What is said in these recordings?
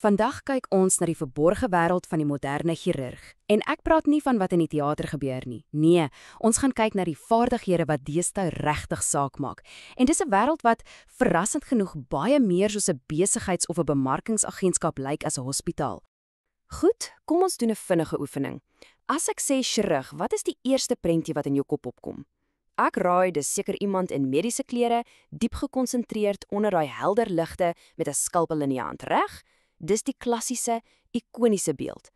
Vandag kyk ons na die verborgde wêreld van die moderne chirurg. En ek praat nie van wat in die teater gebeur nie. Nee, ons gaan kyk na die vaardighede wat deesdae regtig saak maak. En dis 'n wêreld wat verrassend genoeg baie meer soos 'n besigheids- of 'n bemarkingsagentskap lyk as 'n hospitaal. Goed, kom ons doen 'n vinnige oefening. As ek sê chirurg, wat is die eerste prentjie wat in jou kop opkom? Ek raai dis seker iemand in mediese klere, diep gekonsentreerd onder daai helder ligte met 'n skalpel in die hand, reg? Dis die klassiese, ikoniese beeld.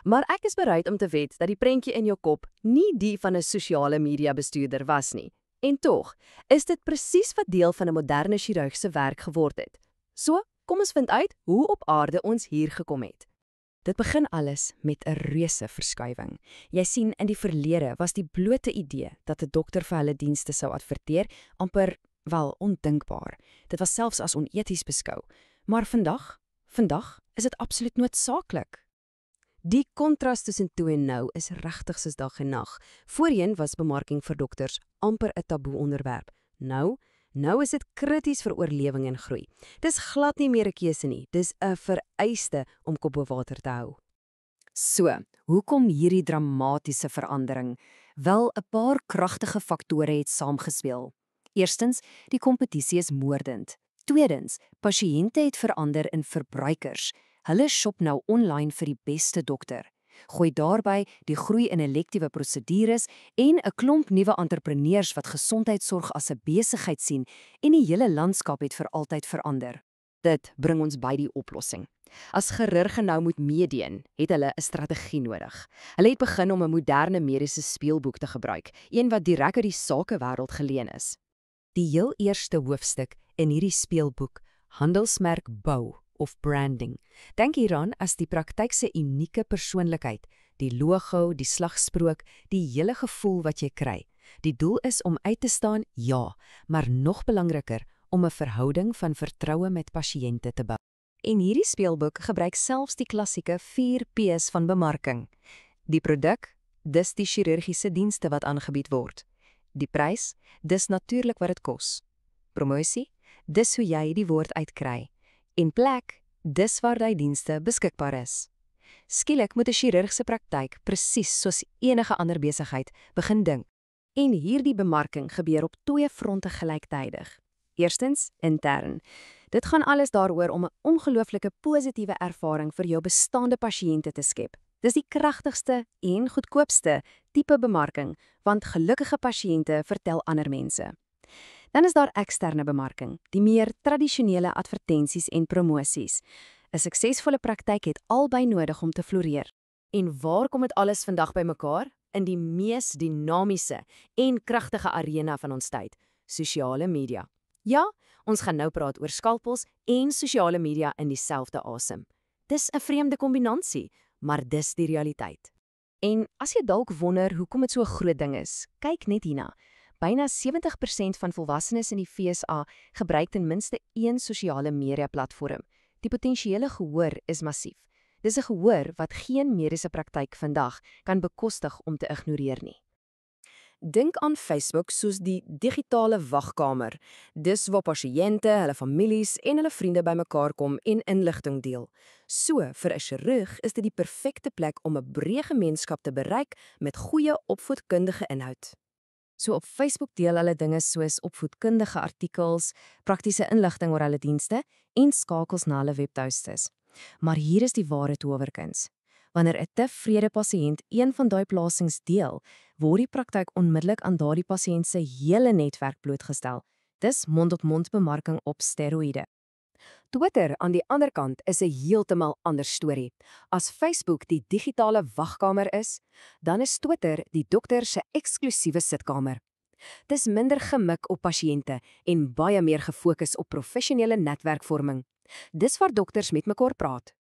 Maar ek is bereid om te wed dat die prentjie in jou kop nie die van 'n sosiale media bestuurder was nie. En tog, is dit presies wat deel van 'n moderne chirurg se werk geword het. So, kom ons vind uit hoe op aarde ons hier gekom het. Dit begin alles met 'n reuse verskuiwing. Jy sien, in die verlede was die blote idee dat 'n dokter vir hulle dienste sou adverteer amper, wel, ondinkbaar. Dit was selfs as oneties beskou. Maar vandag is dit absoluut noodsaaklik. Die kontras tussen toe en nou is regtig soos dag en nag. Voorheen was bemarking vir dokters amper 'n taboe onderwerp. Nou is dit krities vir oorlewing en groei. Dis glad nie meer 'n keuse nie, dis 'n vereiste om kop bo water te hou. So, hoekom hierdie dramatiese verandering? Wel, 'n paar kragtige faktore het saamgespeel. Eerstens, die kompetisie is moordend. Tweedens, pasiënte het verander in verbruikers. Hulle shop nou online vir die beste dokter. Gooi daarbey die groei in elektiewe prosedures en 'n klomp nuwe entrepreneurs wat gesondheidsorg as 'n besigheid sien en die hele landskap het vir altyd verander. Dit bring ons by die oplossing. As chirurge nou moet meedeen, het hulle 'n strategie nodig. Hulle het begin om 'n moderne mediese speelboek te gebruik, een wat direk uit die sakewêreld geleen is. Die heel eerste hoofstuk in hierdie speelboek, handelsmerk bou of branding. Denk hieraan as die praktyk se unieke persoonlikheid, die logo, die slagsprook, die hele gevoel wat jy kry. Die doel is om uit te staan, ja, maar nog belangriker, om 'n verhouding van vertroue met pasiënte te bou. En hierdie speelboek gebruik selfs die klassieke 4 P's van bemarking. Die produk, dis die chirurgiese dienste wat aangebied word. Die prys, dis natuurlik wat dit kos. Promosie, dis hoe jy die woord uitkry. En plek, dis waar die dienste beskikbaar is. Skielik moet 'n chirurg se praktyk presies soos enige ander besigheid begin dink. En hierdie bemarking gebeur op 2 fronte gelyktydig. Eerstens, intern. Dit gaan alles daaroor om 'n ongelooflike positiewe ervaring vir jou bestaande pasiënte te skep. Dis die kragtigste en goedkoopste tipe bemarking, want gelukkige pasiënte vertel ander mense. Dan is daar eksterne bemarking, die meer tradisionele advertensies en promosies. 'n Suksesvolle praktyk het albei nodig om te floreer. En waar kom dit alles vandag bymekaar? In die mees dinamiese en kragtige arena van ons tyd, sosiale media. Ja, ons gaan nou praat oor skalpels en sosiale media in dieselfde asem. Dis 'n vreemde kombinasie, maar dis die realiteit. En as jy dalk wonder hoekom dit so 'n groot ding is, kyk net hierna. Byna 70% van volwassenes in die VSA gebruik ten minste een sosiale media platform. Die potensiële gehoor is massief. Dis 'n gehoor wat geen mediese praktyk vandag kan bekostig om te ignoreer nie. Dink aan Facebook soos die digitale wagkamer. Dis waar pasiënte, hulle families en hulle vriende bymekaar kom en inligting deel. So, vir 'n chirurg is dit die perfekte plek om 'n breë gemeenskap te bereik met goeie opvoedkundige inhoud. So op Facebook deel hulle dinge soos opvoedkundige artikels, praktiese inligting oor hulle dienste en skakels na hulle webtuistes. Maar hier is die ware towerkuns. Wanneer 'n tevrede pasiënt een van daai plasings deel, word die praktyk onmiddellik aan daardie pasiënt se hele netwerk blootgestel. Dis mond-op-mond bemarking op steroïde. Twitter, aan die ander kant, is 'n heeltemal ander storie. As Facebook die digitale wagkamer is, dan is Twitter die dokter se eksklusiewe sitkamer. Dis minder gemik op pasiënte en baie meer gefokus op professionele netwerkvorming. Dis waar dokters met mekaar praat.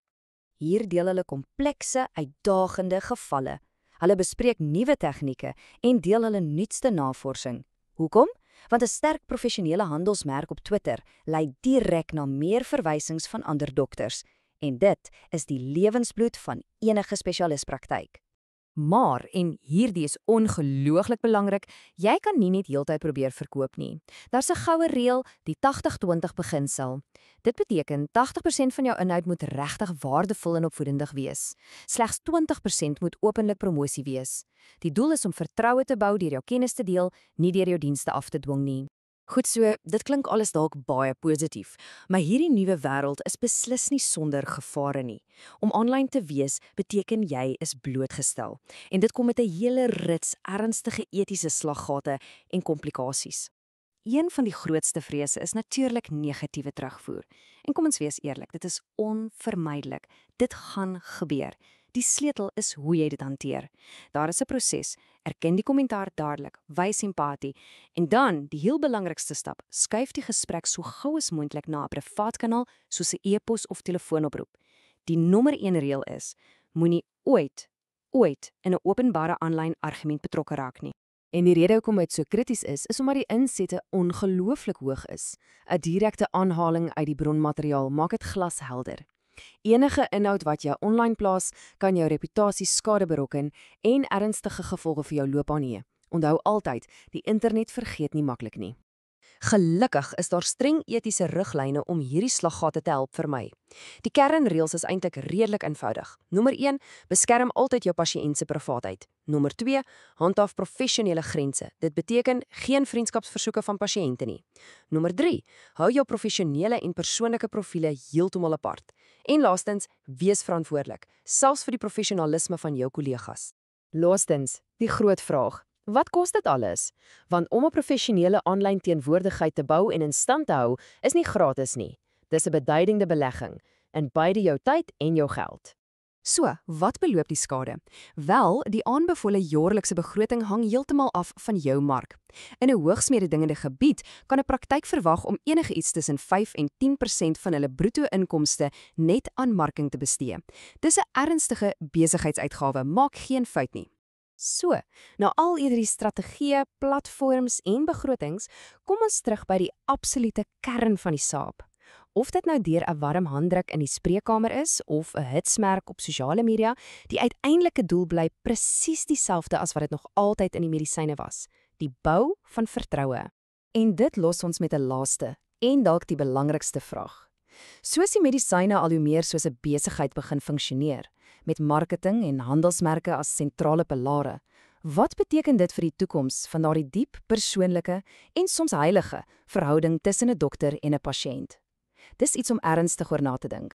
Hier deel hulle komplekse, uitdagende gevalle. Hulle bespreek nuwe tegnieke en deel hulle nuutste navorsing. Hoekom? Want 'n sterk professionele handelsmerk op Twitter lei direk na meer verwysings van ander dokters. En dit is die lewensbloed van enige spesialispraktyk. Maar, en hierdie is ongelooflik belangrik, jy kan nie net heeltyd probeer verkoop nie. Daar's 'n goue reël, die 80-20 beginsel. Dit beteken 80% van jou inhoud moet regtig waardevol en opvoedendig wees. Slegs 20% moet openlik promosie wees. Die doel is om vertroue te bou deur jou kennis te deel, nie deur jou dienste af te dwing nie. Goed so, dit klink alles dalk baie positief, maar hierdie nuwe wêreld is beslis nie sonder gevare nie. Om aanlyn te wees beteken jy is blootgestel en dit kom met 'n hele rits ernstige etiese slaggate en komplikasies. Een van die grootste vrese is natuurlik negatiewe terugvoer. En kom ons wees eerlik, dit is onvermydelik. Dit gaan gebeur. Die sleutel is hoe jy dit hanteer. Daar is 'n proses. Erken die kommentaar dadelik, wys empatie en dan, die heel belangrikste stap, skuif die gesprek so gou as moontlik na 'n privaat kanaal soos 'n e-pos of telefoonoproep. Die nommer 1 reël is: moenie ooit in 'n openbare aanlyn argument betrokke raak nie. En die rede hoekom dit so krities is omdat die insette ongelooflik hoog is. 'n Direkte aanhaling uit die bronmateriaal maak dit glashelder. Enige inhoud wat jy online plaas, kan jou reputasie skade berokken en ernstige gevolge vir jou loopbaan hê. Onthou altyd, die internet vergeet nie maklik nie. Gelukkig is daar streng etiese riglyne om hierdie slaggate te help vermy. Die kernreëls is eintlik redelik eenvoudig. Nommer 1, beskerm altyd jou pasiënt se privaatheid. Nommer 2, handhaaf professionele grense. Dit beteken geen vriendskapsversoeke van pasiënte nie. Nommer 3, hou jou professionele en persoonlike profiele heeltemal apart. En laastens, wees verantwoordelik, selfs vir die professionalisme van jou kollegas. Laastens, die groot vraag: wat kos dit alles? Want om 'n professionele aanlyn teenwoordigheid te bou en in stand te hou, is nie gratis nie. Dis 'n beduidende belegging in beide jou tyd en jou geld. So, wat beloop die skade? Wel, die aanbevole jaarlikse begroting hang heeltemal af van jou mark. In 'n hoogs mededingende gebied kan 'n praktyk verwag om enige iets tussen 5 en 10% van hulle bruto-inkomste net aan marking te bestee. Dis 'n ernstige besigheidsuitgawe, maak geen fout nie. So, na al hierdie strategieë, platforms en begrotings, kom ons terug by die absolute kern van die saak. Of dit nou deur 'n warm handdruk in die spreekkamer is of 'n hitsmerk op sosiale media, die uiteindelike doel bly presies dieselfde as wat dit nog altyd in die medisyne was: die bou van vertroue. En dit los ons met 'n laaste en dalk die belangrikste vraag. Soos die medisyne al hoe meer soos 'n besigheid begin funksioneer, met marketing en handelsmerke as sentrale pilare, wat beteken dit vir die toekoms van daardie diep, persoonlike en soms heilige verhouding tussen 'n dokter en 'n pasiënt? Dis iets om ernstig oor na te dink.